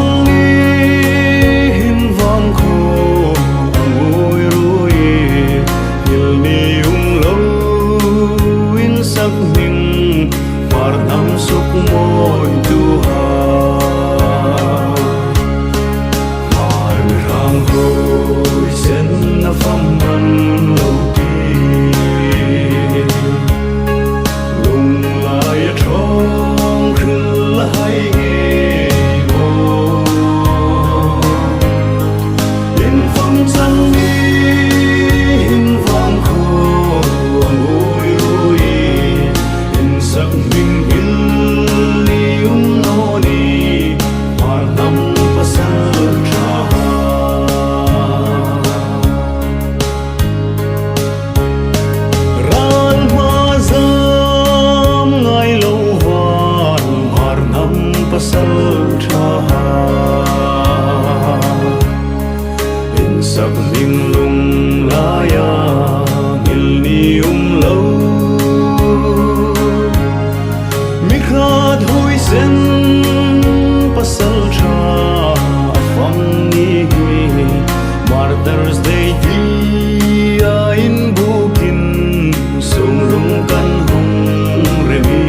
sang đi hin vang khô ngồi ruồi hiểu ni lâu in sắc mình phar nam suk môi tu har rang hoi sen na pham man lâu ti lung lai trong khứ lai nghe ngô in pham sang đi in vang khô ngồi ruồi in sắc mình il ni no ni phar nam pasal tra ran ma zam ngai lo van phar nam pasal tra in sắc mình lung la ya ngil ni lâu mi kha thôi sen pasal cha phong ni martyrs day dia in bukin sung lung kan hong remi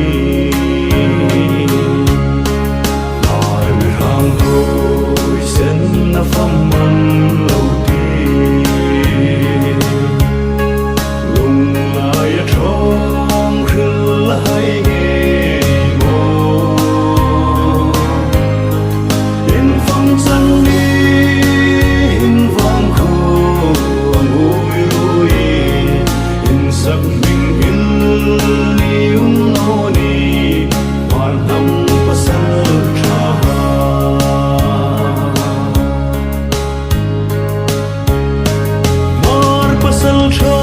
har mi hang hoi sen na pham man lâu ti lung lai trong khứ lai nghe ngô in pham sang đi in vang khô ngồi ruồi in sắc mình il ni no ni phar nam pasal tra mar pasal tra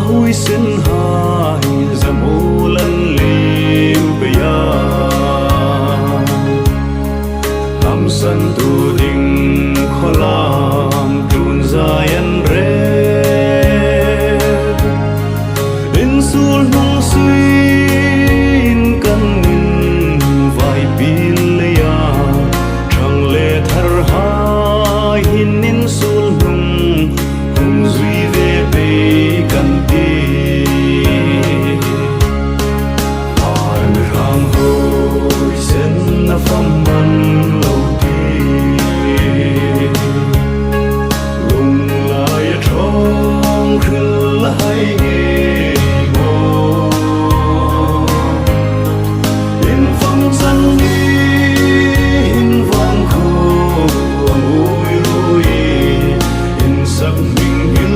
hui sin hai zamulan lim pe ya am san tu ding kholam trun zayan re in sul nong suin kan in vai pil le ya thang le thar ha hin in sul nong hung zui ve pe kan ti har mi rang hoi sen na pham man lâu ti lung lai trong khứ lai nghe ngô in pham sang đi in vang khô ngồi ruồi in sắc mình il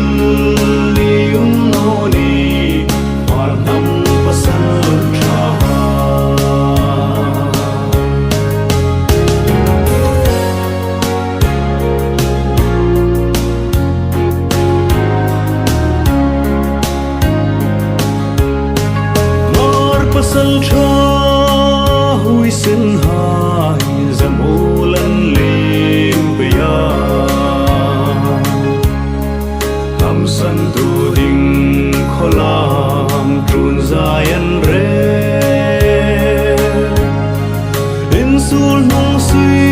ni no ni phar nam pasal tra mar pasal tra hui sin hai zamulan lim pe ya am san tu ding kholam trun zayan re in sul nong suy